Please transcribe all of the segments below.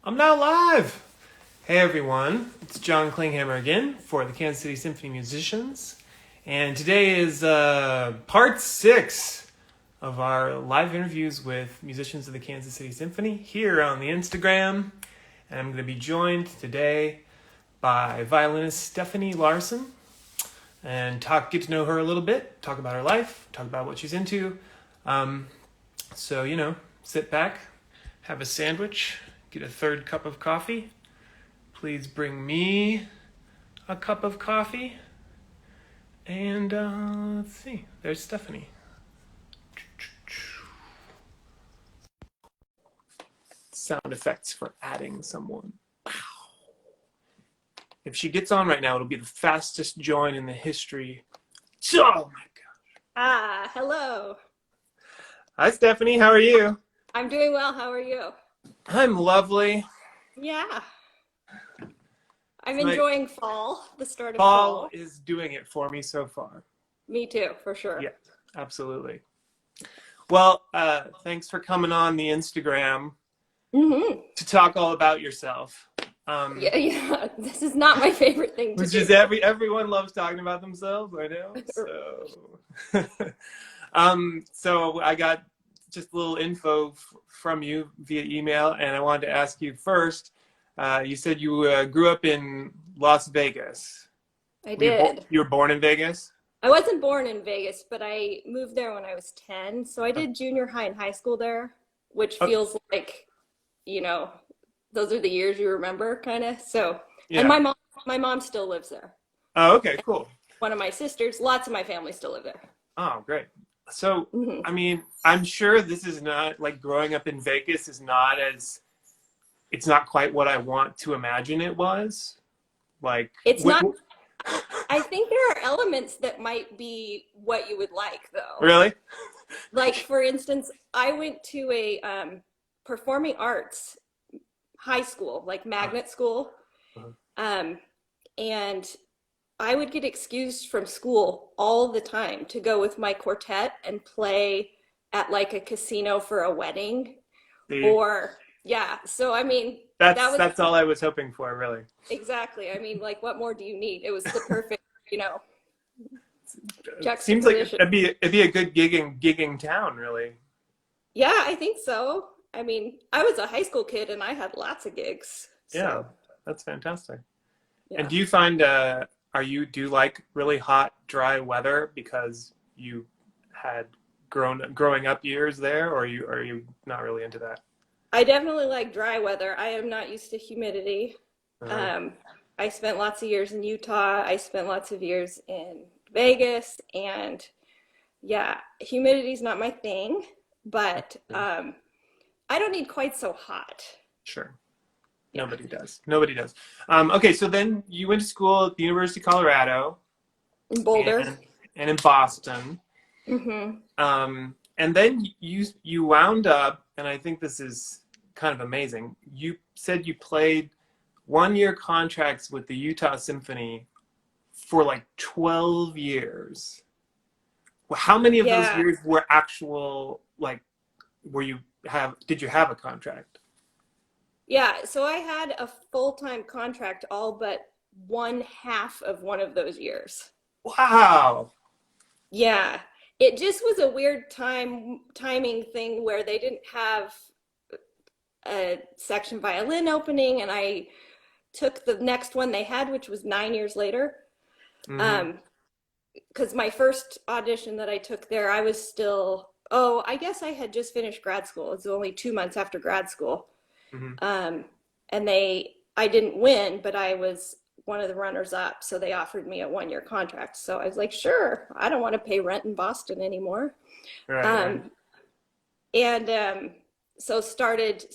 I'm now live! Hey everyone, it's John Klinghammer again for the Kansas City Symphony Musicians. And today is part 6 of our live interviews with musicians of the Kansas City Symphony here on the Instagram. And I'm going to be joined today by violinist Stephanie Larsen and get to know her a little bit, talk about her life, talk about what she's into. So, sit back, have a sandwich, get a third cup of coffee. Please bring me a cup of coffee. And let's see, there's Stephanie. Sound effects for adding someone. If she gets on right now, it'll be the fastest join in the history. Oh my gosh. Hello. Hi Stephanie, how are you? I'm doing well. How are you? I'm lovely. Yeah. I'm enjoying fall, the start of Fall fall. is doing it for me so far. Me too, for sure. Yeah, absolutely. Well, thanks for coming on the Instagram to talk all about yourself. Yeah. This is not my favorite thing to Which do. is everyone loves talking about themselves, I know. So I got just a little info from you via email, and I wanted to ask you first. You said you grew up in Las Vegas. I did. You were born in Vegas? I wasn't born in Vegas, but I moved there when I was 10. So I did junior high and high school there, which feels like, those are the years you remember, kind of. So, Yeah. And my mom still lives there. Oh, okay, cool. One of my sisters, lots of my family still live there. Oh, great. So, I mean, I'm sure this is not like growing up in Vegas is not it's not quite what I want to imagine it was. Like, it's not. I think there are elements that might be what you would like, though. Really? Like, for instance, I went to a performing arts high school, like magnet school. And I would get excused from school all the time to go with my quartet and play at like a casino for a wedding. Or, yeah. So, I mean, that's all I was hoping for, really. Exactly. I mean, like, what more do you need? It was the perfect, Seems like juxtaposition. it'd be a good gigging town, really. Yeah, I think so. I mean, I was a high school kid and I had lots of gigs. Yeah, that's fantastic. Yeah. And do you find do you like really hot, dry weather because you had growing up years there, or are you not really into that? I definitely like dry weather. I am not used to humidity. I spent lots of years in Utah. I spent lots of years in Vegas, and yeah, humidity is not my thing, but I don't need quite so hot. Sure. Yeah. Nobody does. Okay, so then you went to school at the University of Colorado. In Boulder. And in Boston. And then you wound up, and I think this is kind of amazing. You said you played 1-year contracts with the Utah Symphony for like 12 years. Well, how many of those years were actual, like, did you have a contract? Yeah, so I had a full-time contract all but one half of one of those years. Wow. Yeah, it just was a weird timing thing where they didn't have a section violin opening, and I took the next one they had, which was 9 years later. Because my first audition that I took there, I was still, I guess I had just finished grad school. It was only 2 months after grad school. And I didn't win, but I was one of the runners up. So they offered me a 1-year contract. So I was like, sure, I don't want to pay rent in Boston anymore. Right. So started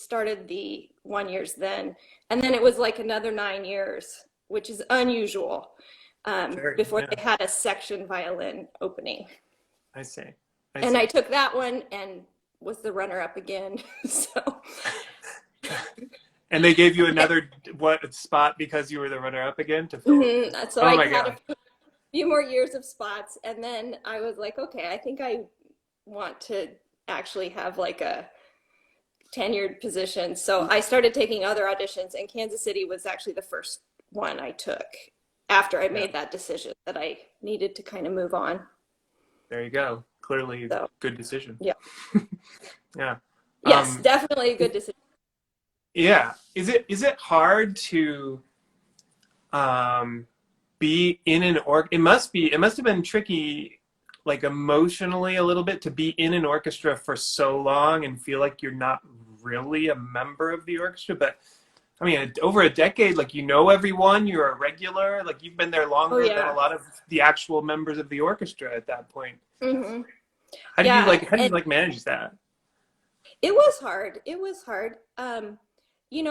the 1 years then. And then it was like another 9 years, which is unusual, before they had a section violin opening. I see. And I took that one and was the runner up again. So. And they gave you another spot because you were the runner-up again to fill. So I had a few more years of spots, and then I was like, okay, I think I want to actually have like a tenured positions. So I started taking other auditions, and Kansas City was actually the first one I took after I made that decision that I needed to kind of move on. There you go. Clearly, So good decision. yeah. Yeah. Yes, Um, definitely a good decision. yeah. Is it hard to um, be in an it must have been tricky, like emotionally a little bit, to be in an orchestra for so long and feel like you're not really a member of the orchestra. But I mean, over a decade, like you know everyone, you're a regular, like you've been there Oh longer than a yeah. lot of the actual members of the orchestra at that point. Hmm. How do you Yeah, like how do you and like manage that? it was hard. It was hard.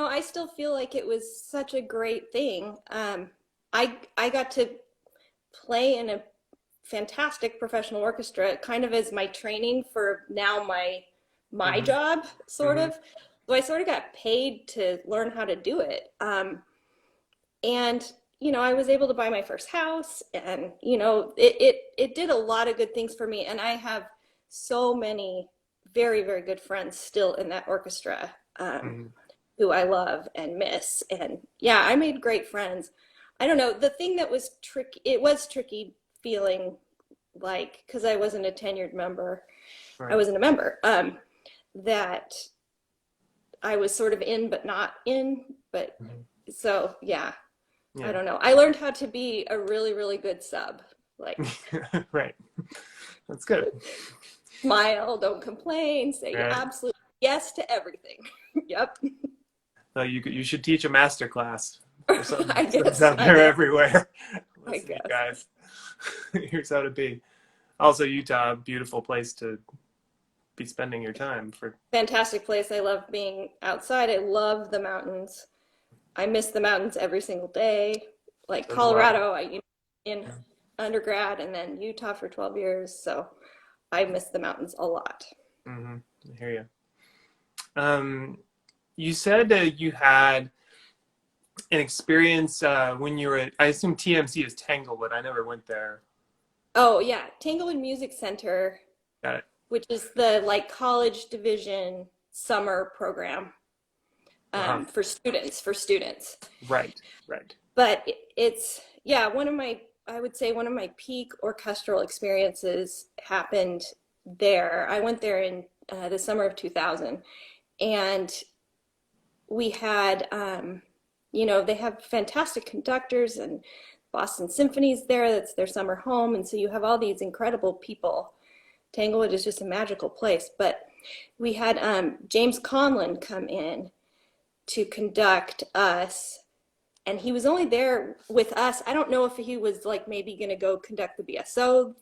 I still feel like it was such a great thing. I got to play in a fantastic professional orchestra, kind of as my training for now my Hmm. job, sort Hmm. of. So I sort of got paid to learn how to do it. And I was able to buy my first house, and it did a lot of good things for me. And I have so many very, very good friends still in that orchestra, Hmm. who I love and miss. And yeah, I made great friends. I don't know. The thing that was tricky, it was tricky feeling like, because I wasn't a tenured member, I Right. wasn't a member, that I was sort of in but not in. But Hmm. so yeah, I Yeah. don't know. I learned how to be a really, really good sub. Like, Right. That's good. smile, don't complain, say Right. absolute yes to everything. Yep. So you should teach a master class for some I students guess. out I there guess. everywhere. I Listen, you guess. guys. Here's how to be. Also, Utah, beautiful place to be spending your time for. Fantastic place. I love being outside. I love the mountains. I miss the mountains every single day. Like So do I. Colorado, in undergrad, and then Utah for 12 years. So I miss the mountains a lot. Mm-hmm. I hear you. You said that you had an experience when you were at, I assume TMC is Tanglewood. I never went there. Oh yeah, Tanglewood Music Center, Got it. which is the like college division summer program, Uh-huh. for students. Right. Right. But it's, yeah, I would say one of my peak orchestral experiences happened there. I went there in the summer of 2000, and we had, they have fantastic conductors, and Boston Symphony's there. That's their summer home. And so you have all these incredible people. Tanglewood is just a magical place. But we had James Conlon come in to conduct us, and he was only there with us. I don't know if he was like maybe going to go conduct the BSO,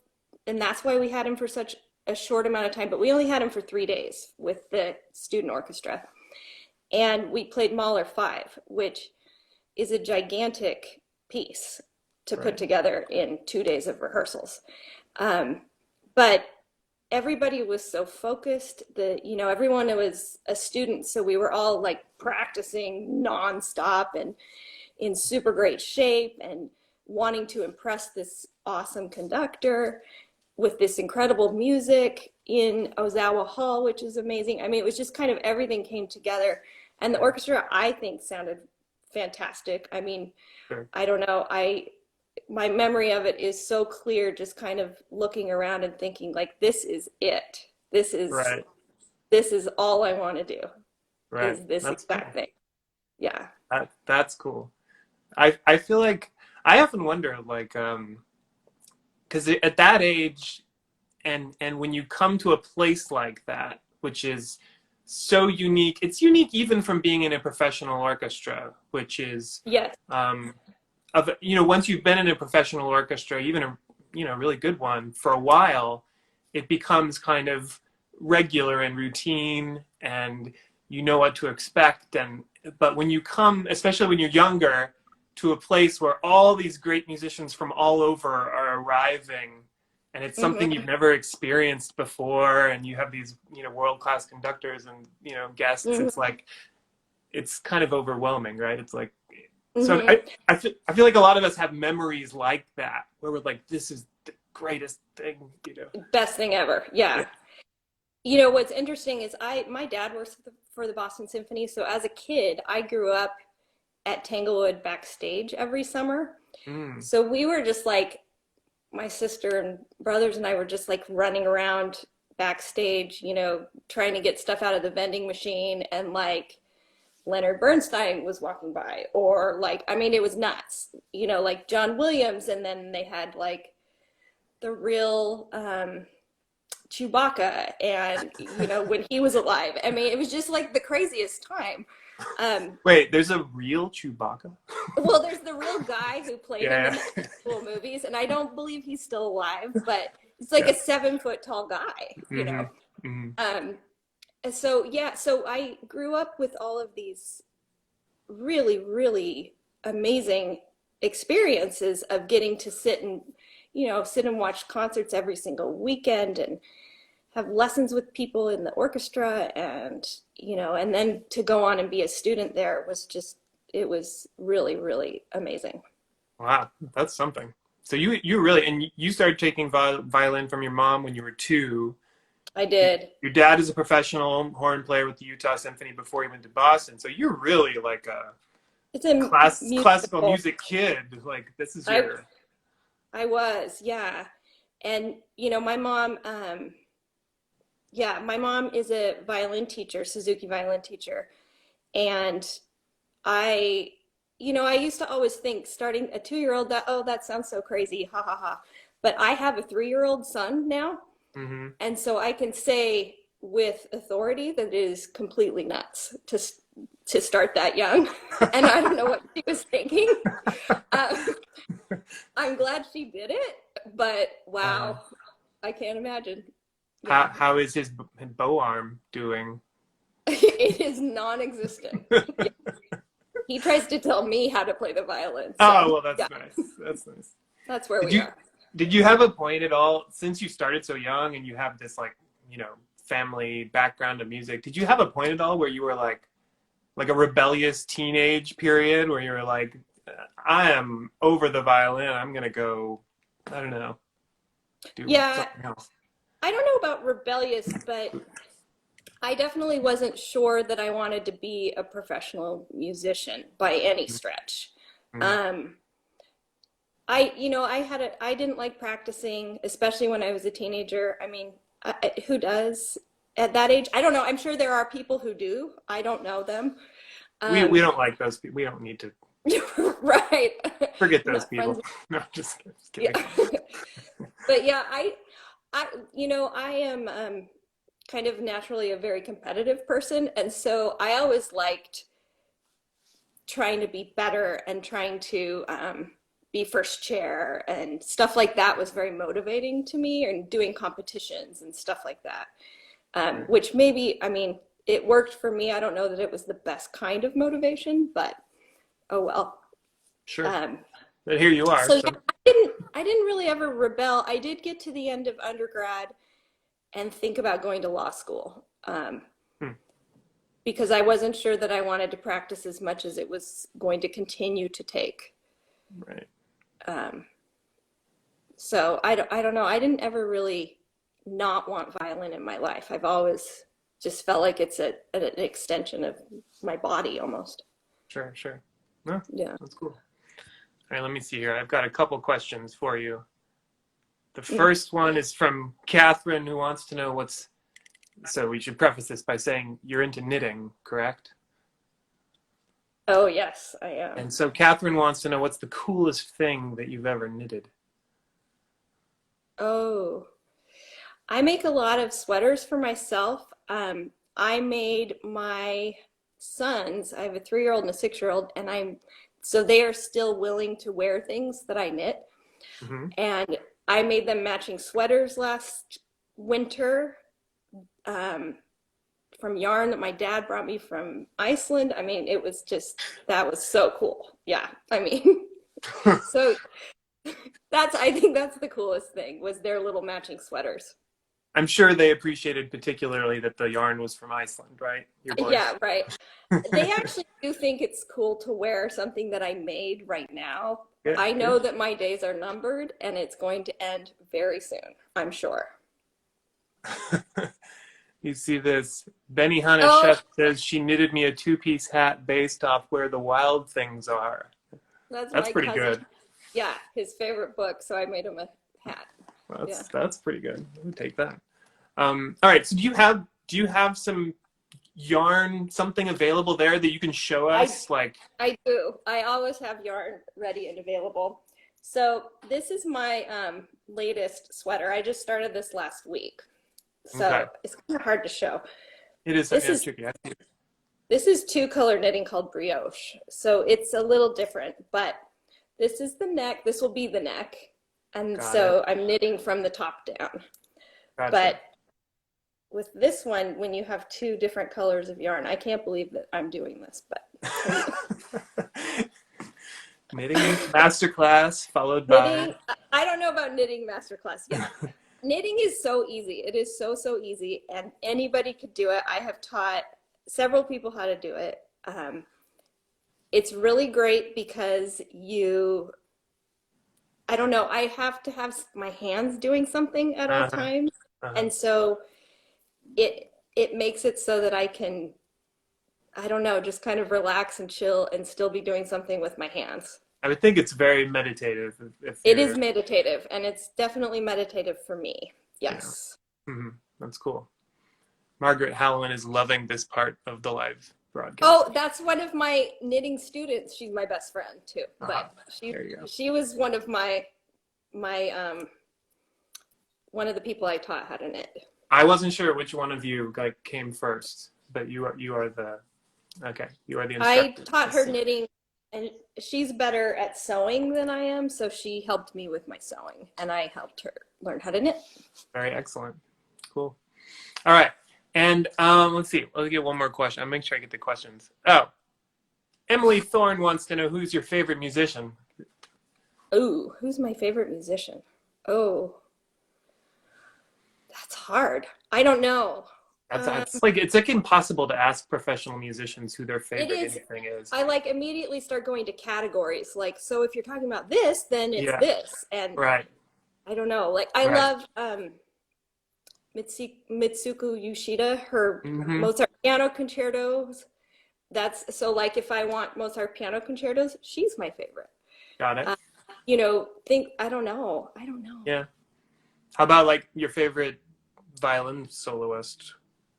and that's why we had him for such a short amount of time. But we only had him for 3 days with the student orchestra, and we played Mahler 5, which is a gigantic piece to put Right. together in 2 days of rehearsals. But everybody was so focused that, everyone was a student, so we were all like practicing nonstop and in super great shape and wanting to impress this awesome conductor with this incredible music in Ozawa Hall, which is amazing. I mean, it was just kind of everything came together. And the Yeah. orchestra, I think, sounded fantastic. I mean, Sure. I don't know. My memory of it is so clear, just kind of looking around and thinking like, this is it. This is Right. this is all I want to do, Right. is this That's exact cool. thing. Yeah. That's cool. I feel like I often wonder, like, because at that age, and when you come to a place like that, which is so unique, it's unique even from being in a professional orchestra, which is Yes. um, once you've been in a professional orchestra, even a really good one for a while, it becomes kind of regular and routine, and you know what to expect. And but when you come, especially when you're younger, to a place where all these great musicians from all over are arriving, and it's something Mm-hmm. you've never experienced before, and you have these world class conductors and guests, Mm-hmm. it's kind of overwhelming, right? It's like, so Mm-hmm. I feel like a lot of us have memories like that where we're like, this is the greatest thing. Best thing ever. Yeah. Yeah. What's interesting is my dad works for the Boston Symphony. So as a kid, I grew up at Tanglewood backstage every summer. So we were just like, my sister and brothers and I were just like running around backstage, you know, trying to get stuff out of the vending machine, and like Leonard Bernstein was walking by, or like, I mean, it was nuts, you know, like John Williams, and then they had like the real Chewbacca, and you know, when he was alive. I mean, it was just like the craziest time. Wait, there's a real Chewbacca? Well, there's the real guy who played him Yeah. in the actual movies, and I don't believe he's still alive, but it's like a 7 foot tall guy, you know. And so yeah, so I grew up with all of these really, really amazing experiences of getting to sit and, you know, sit and watch concerts every single weekend, and have lessons with people in the orchestra, and, you know, and then to go on and be a student there was just, it was really, really amazing. Wow, that's something. So you really, and you started taking violin from your mom when you were 2. I did. Your dad is a professional horn player with the Utah Symphony before he went to Boston. So you're really like a It's a classical music kid. Like this is your. I was, yeah. And, you know, my mom, my mom is a violin teacher, Suzuki violin teacher. And I, you know, I used to always think starting a 2-year-old that, oh, that sounds so crazy, ha ha ha. But I have a 3-year-old son now. And so I can say with authority that it is completely nuts to start that young. And I don't know what she was thinking. I'm glad she did it, but wow, I can't imagine. Yeah. How is his bow arm doing? It is non-existent. He tries to tell me how to play the violin. So, oh, well, that's nice. That's nice. That's where we are. Did you have a point at all, since you started so young and you have this, like, you know, family background of music, did you have a point at all where you were like a rebellious teenage period where you were like, I am over the violin, I'm going to go, I don't know, do something else? I don't know about rebellious, but I definitely wasn't sure that I wanted to be a professional musician by any stretch. I didn't like practicing, especially when I was a teenager. I mean, who does at that age? I don't know. I'm sure there are people who do. I don't know them. We don't like those people. We don't need to. Right. Forget those people. No, just kidding. Yeah. But yeah, I am kind of naturally a very competitive person. And so I always liked trying to be better and trying to be first chair, and stuff like that was very motivating to me, and doing competitions and stuff like that, which maybe, I mean, it worked for me. I don't know that it was the best kind of motivation, but oh well. Sure. But here you are. So yeah, I didn't really ever rebel. I did get to the end of undergrad and think about going to law school, because I wasn't sure that I wanted to practice as much as it was going to continue to take. Right. So I don't know. I didn't ever really not want violin in my life. I've always just felt like it's an extension of my body almost. Sure. No, yeah, that's cool. All right, let me see here. I've got a couple questions for you. The first one is from Catherine, who wants to know so we should preface this by saying you're into knitting, correct? Oh, yes, I am. And so Catherine wants to know, what's the coolest thing that you've ever knitted? Oh, I make a lot of sweaters for myself. I made my sons, I have a 3-year-old and a 6-year-old, and so they are still willing to wear things that I knit. And I made them matching sweaters last winter, from yarn that my dad brought me from Iceland. I mean, that was so cool. Yeah, I mean, so I think that's the coolest thing, was their little matching sweaters. I'm sure they appreciated particularly that the yarn was from Iceland, right? Your boys. Yeah, right. They actually do think it's cool to wear something that I made right now. Good, I know that my days are numbered, and it's going to end very soon, I'm sure. You see this. Benihana Oh, Chef says she knitted me a two-piece hat based off where the wild things are. that's That's my pretty cousin. good. Yeah, his favorite book, so I made him a hat. Yeah. That's pretty good. I would take that. All right. So do you have some yarn, something available there that you can show I us? Like, I do. I always have yarn ready and available. So this is my latest sweater. I just started this last week. okay, So it's kind of hard to show. it is. This Yeah, is tricky. this is two color knitting called brioche. So it's a little different, but this is the neck. This will be the neck. And Got it. so I'm knitting from the top down. Gotcha. But with this one, when you have two different colors of yarn, I can't believe that I'm doing this, but Knitting masterclass followed by. knitting, I don't know about knitting masterclass. Yeah. Knitting is so easy. It is so, so easy, and anybody could do it. I have taught several people how to do it. It's really great because I don't know, I have to have my hands doing something at all Uh-huh, times. uh-huh. And so it makes it so that I can, I don't know, just kind of relax and chill and still be doing something with my hands. I would think it's very meditative if It is you're. meditative, and it's definitely meditative for me. Yeah. Yes. That's cool. Margaret Halloran is loving this part of the live broadcast. Oh, that's one of my knitting students. She's my best friend too. Uh-huh. But she There you go. she was one of my one of the people I taught how to knit. I wasn't sure which one of you like came first, but you are the okay. You are the I instructor. taught her knitting, and she's better at sewing than I am, so she helped me with my sewing, and I helped her learn how to knit. Very excellent. Cool. All right. And let's see. Let's get one more question. I'll make sure I get the questions. Oh, Emily Thorne wants to know who's your favorite musician. Ooh, who's my favorite musician? Oh, that's hard. I don't know. It's like impossible to ask professional musicians who their It favorite is. anything is. I like immediately start going to categories. Like, so if you're talking about this, then it's Yeah. this. And Right. I don't know. Like, I Right. love Mitsuko Yoshida, her Mm-hmm. Mozart piano concertos. That's so like if I want Mozart piano concertos, she's my favorite. Got it. I don't know. I don't know. Yeah. How about like your favorite violin soloist?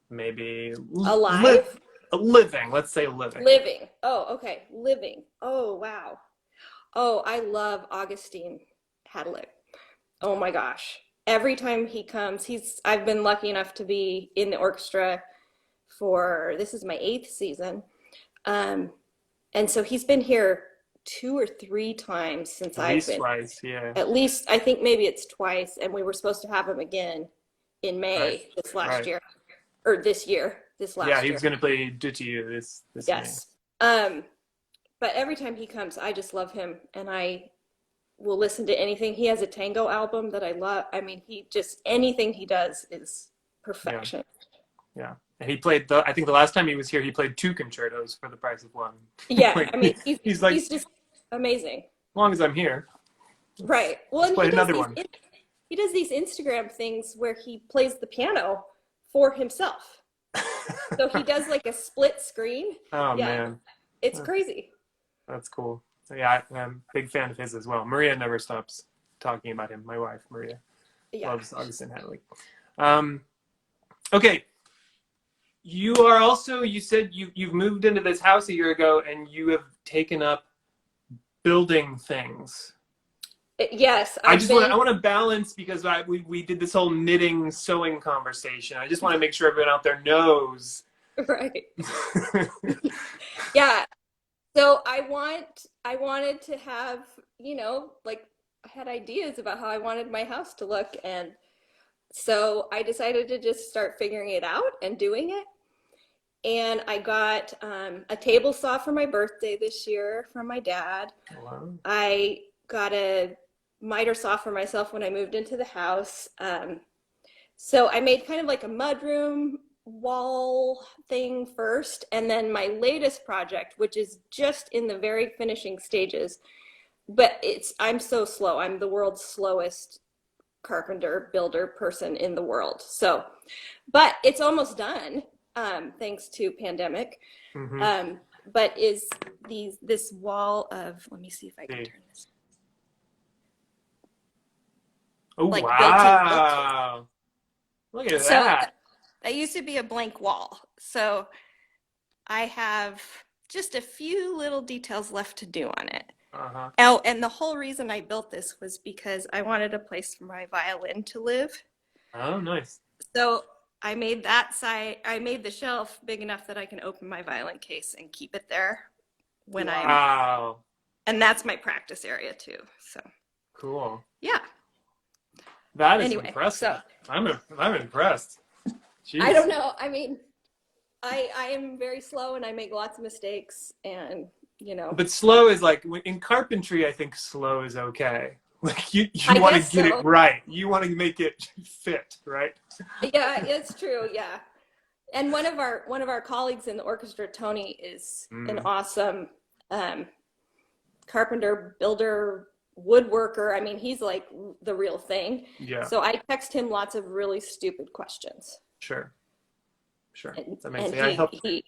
Maybe Alive? living. Let's say living. Living. Oh, okay. Living. Oh, wow. Oh, I love Augustine Hadlick. Oh my gosh. Every time he comes, I've been lucky enough to be in the orchestra for, this is my 8th season. And so he's been here 2 or 3 times since At I've least been. twice. Yeah. At least, I think maybe it's twice, and we were supposed to have him again in May Right. this last Right. year, or this year, this Yeah, last he year. was going to play "Do to You" this May. Yes. But every time he comes, I just love him, and I will listen to anything. He has a tango album that I love. I mean, anything he does is perfection. Yeah. And he played I think the last time he was here, he played 2 concertos for the price of one. Yeah, Like, I mean, he's like, he's just amazing. as long as I'm here, Right. Well, let's and play another one. he does these Instagram things where he plays the piano for himself. So he does like a split screen. Oh, Yeah. man. It's crazy. That's cool. Yeah, I'm a big fan of his as well. Maria never stops talking about him. My wife, Maria, Yeah. loves Augustin Hadley. Okay. You said you've moved into this house a year ago and you have taken up building things. Yes, I want to balance because we did this whole knitting sewing conversation. I just want to make sure everyone out there knows. Right. Yeah. So I wanted to have, like I had ideas about how I wanted my house to look, and so I decided to just start figuring it out and doing it. And I got a table saw for my birthday this year from my dad. Wow. I got a miter saw for myself when I moved into the house. So I made kind of like a mudroom wall thing first, and then my latest project, which is just in the very finishing stages, but I'm so slow. I'm the world's slowest carpenter, builder person in the world. So, but it's almost done, thanks to pandemic. But is this wall of, let me see if I can turn this. Oh, like wow. Look at that. That used to be a blank wall. So I have just a few little details left to do on it. Oh, and the whole reason I built this was because I wanted a place for my violin to live. Oh, nice. So I made the shelf big enough that I can open my violin case and keep it there when and that's my practice area too. So cool. Yeah. That is impressive. So, I'm impressed. Jeez. I don't know. I mean, I am very slow and I make lots of mistakes, and But slow is like, in carpentry, I think slow is okay. Like you want to get it right. You want to make it fit, right? Yeah, it's true. Yeah. And one of our colleagues in the orchestra, Tony, is an awesome carpenter, builder, woodworker. I mean, he's like the real thing. Yeah. So I text him lots of really stupid questions. Sure. And, that's amazing. and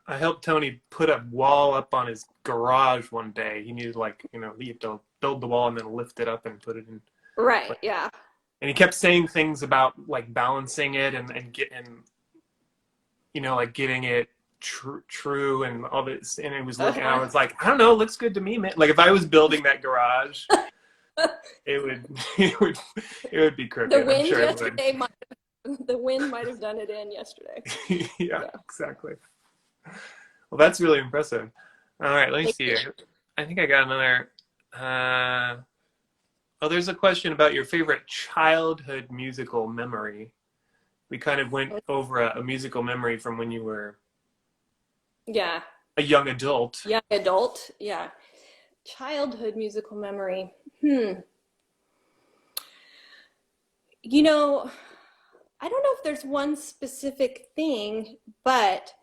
I helped Tony put a wall up on his garage one day. He needed he had to build the wall and then lift it up and put it in. Right. Yeah. And he kept saying things about like balancing it and getting it true and all this. And it was looking, I was like, I don't know, it looks good to me, man. Like if I was building that garage, it would be crooked. The wind yesterday the wind might have done it in yesterday. yeah, exactly. Well, that's really impressive. All right, let me see. I think I got another. There's a question about your favorite childhood musical memory. We kind of went over a musical memory from when you were a young adult. Young adult, yeah. Childhood musical memory. I don't know if there's one specific thing, but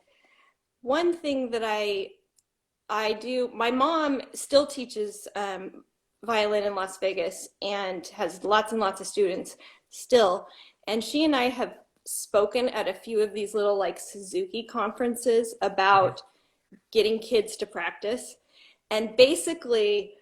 one thing that I do, my mom still teaches violin in Las Vegas and has lots and lots of students still. And she and I have spoken at a few of these little like Suzuki conferences about getting kids to practice. And basically,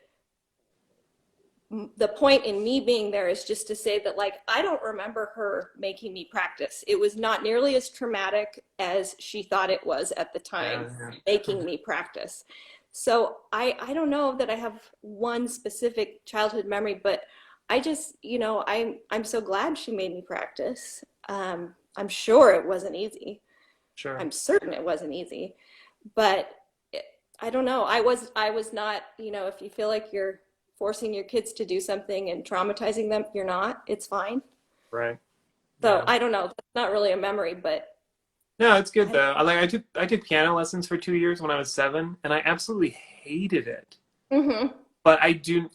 the point in me being there is just to say that, like, I don't remember her making me practice. It was not nearly as traumatic as she thought it was at the time, making me practice. So I don't know that I have one specific childhood memory, but I just, I'm so glad she made me practice. I'm sure it wasn't easy. Sure. I'm certain it wasn't easy, but I don't know. I was not, if you feel like you're forcing your kids to do something and traumatizing them, you're not. It's fine. Right. So I don't know. That's not really a memory, but no, it's good though. I took piano lessons for 2 years when I was 7, and I absolutely hated it. But I do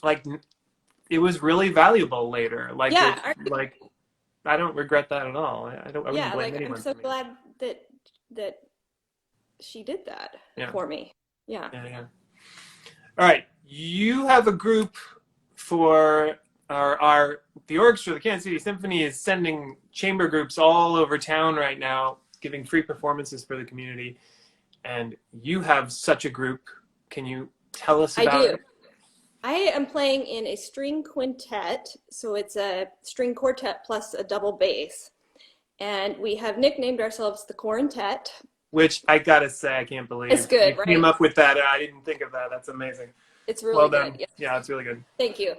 it was really valuable later. I don't regret that at all. I wouldn't blame anyone. I'm so glad that she did that for me. Yeah. All right. You have a group for the orchestra. The Kansas City Symphony is sending chamber groups all over town right now, giving free performances for the community. And you have such a group. Can you tell us about it? I am playing in a string quintet. So it's a string quartet plus a double bass. And we have nicknamed ourselves the Quartet. Which I gotta say, I can't believe it's good, you right? came up with that. I didn't think of that. That's amazing. It's really well good. Yeah, it's really good. Thank you.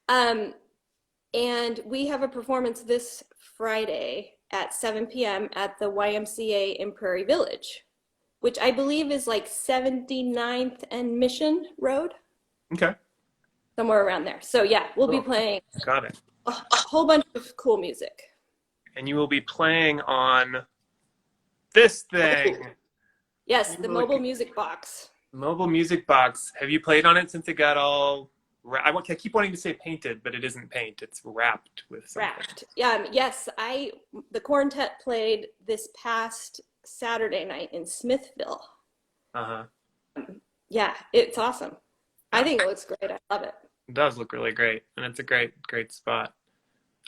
And we have a performance this Friday at 7 p.m. at the YMCA in Prairie Village, which I believe is like 79th and Mission Road. Okay. Somewhere around there. So yeah, we'll be playing Got it. a whole bunch of cool music. And you will be playing on this thing. Yes, the mobile music box. Mobile music box. Have you played on it since it got all... I keep wanting to say painted, but it isn't paint. It's wrapped with something. Wrapped. Yes, the quartet played this past Saturday night in Smithville. Yeah, it's awesome. I think it looks great. I love it. It does look really great, and it's a great spot.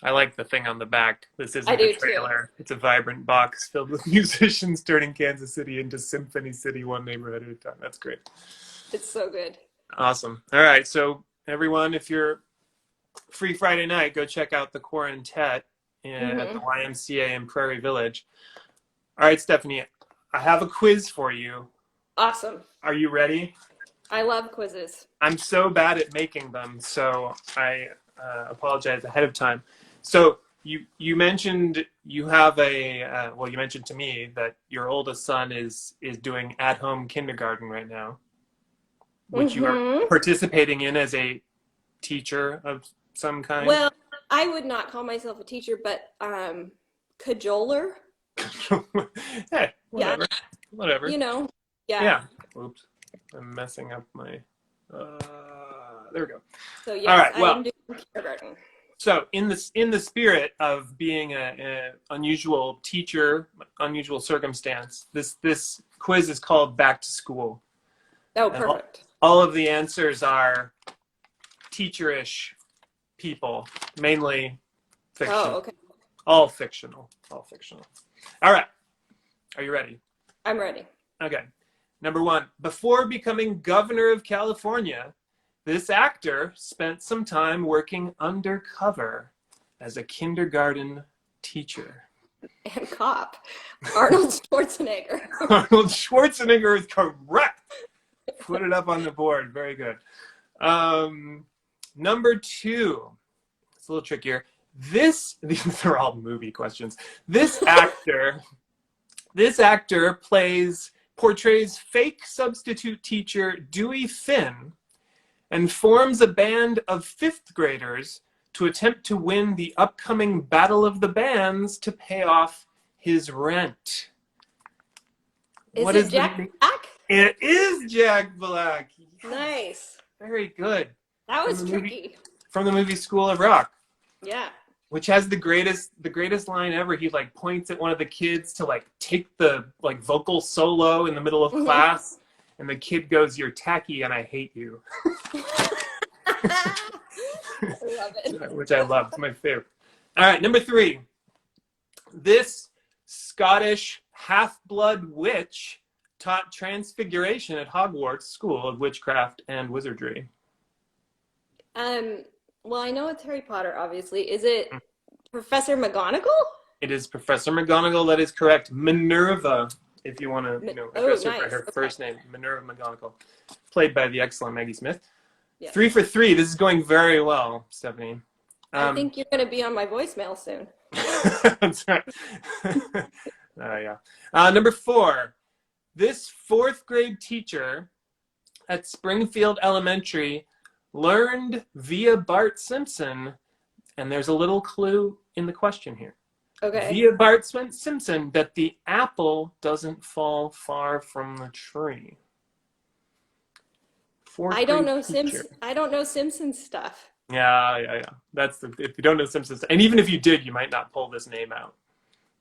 I like the thing on the back. This I isn't a do too. trailer. It's a vibrant box filled with musicians turning Kansas City into Symphony City, one neighborhood at a time. That's great. It's so good. Awesome. All right, so everyone, if you're free Friday night, go check out the Quartet at the YMCA in Prairie Village. All right, Stephanie, I have a quiz for you. Awesome. Are you ready? I love quizzes. I'm so bad at making them, so I apologize ahead of time. So you mentioned you have you mentioned to me that your oldest son is doing at-home kindergarten right now, which you are participating in as a teacher of some kind. Well, I would not call myself a teacher, but cajoler. Hey, whatever. Yeah. Whatever. You know. Yeah. Yeah. Oops. I'm messing up my there we go. So yes, all right, well, I'm doing kindergarten. So in the spirit of being an unusual teacher, unusual circumstance, this quiz is called Back to School. Oh, perfect. All of the answers are teacherish people, mainly fiction. Oh, okay. All fictional. All fictional. All right. Are you ready? I'm ready. Okay. Number one, before becoming governor of California, this actor spent some time working undercover as a kindergarten teacher. And cop. Arnold Schwarzenegger. Arnold Schwarzenegger is correct. Put it up on the board. Very good. Number two, it's a little trickier. These are all movie questions. This actor portrays fake substitute teacher Dewey Finn and forms a band of fifth graders to attempt to win the upcoming Battle of the Bands to pay off his rent. Is it Jack Black? It is Jack Black. Yes. Nice. Very good. That was tricky. From the movie School of Rock. Yeah. Which has the greatest line ever. He like points at one of the kids to like take the like vocal solo in the middle of class, and the kid goes, "You're tacky and I hate you." I love it. Which I love. It's my favorite. All right, number three. This Scottish half-blood witch taught transfiguration at Hogwarts School of Witchcraft and Wizardry. Well, I know it's Harry Potter, obviously. Is it Professor McGonagall? It is Professor McGonagall. That is correct. Minerva, if you want to, address her by her first name, Minerva McGonagall, played by the excellent Maggie Smith. Yeah. 3 for 3. This is going very well, Stephanie. I think you're going to be on my voicemail soon. That's right. Yeah. Number 4. This fourth grade teacher at Springfield Elementary learned via Bart Simpson, and there's a little clue in the question here. Okay. Via Bart Simpson, that the apple doesn't fall far from the tree. I don't know Simpsons stuff. Yeah. If you don't know Simpsons, and even if you did, you might not pull this name out.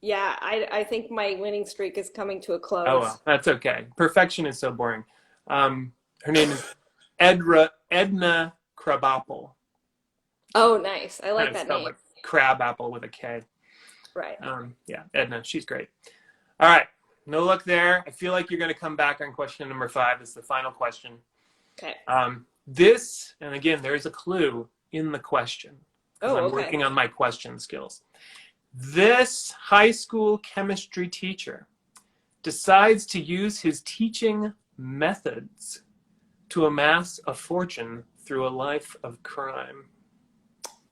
Yeah, I think my winning streak is coming to a close. Oh well, that's okay. Perfection is so boring. Her name is Edna Crabapple. Oh, nice. I like that name. Like crab apple with a K. Right. Yeah, Edna, she's great. All right, no luck there. I feel like you're going to come back on question number 5. This is the final question. Okay. This, and again, there's a clue in the question. Oh, okay. I'm working on my question skills. This high school chemistry teacher decides to use his teaching methods to amass a fortune through a life of crime.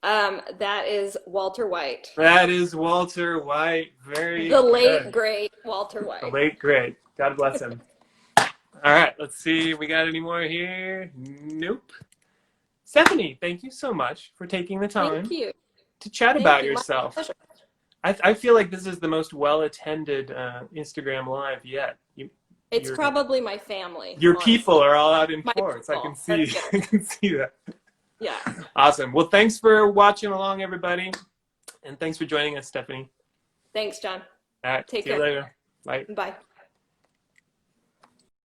That is Walter White. That is Walter White. Very The good. late, great Walter White. The late, great. God bless him. All right, let's see. We got any more here? Nope. Stephanie, thank you so much for taking the time to chat about yourself. I feel like this is the most well-attended Instagram Live yet. It's probably my family. Your people are all out in force. I can see that. Yeah. Awesome. Well, thanks for watching along, everybody. And thanks for joining us, Stephanie. Thanks, John. All right. Take care. See you later. Bye. Bye.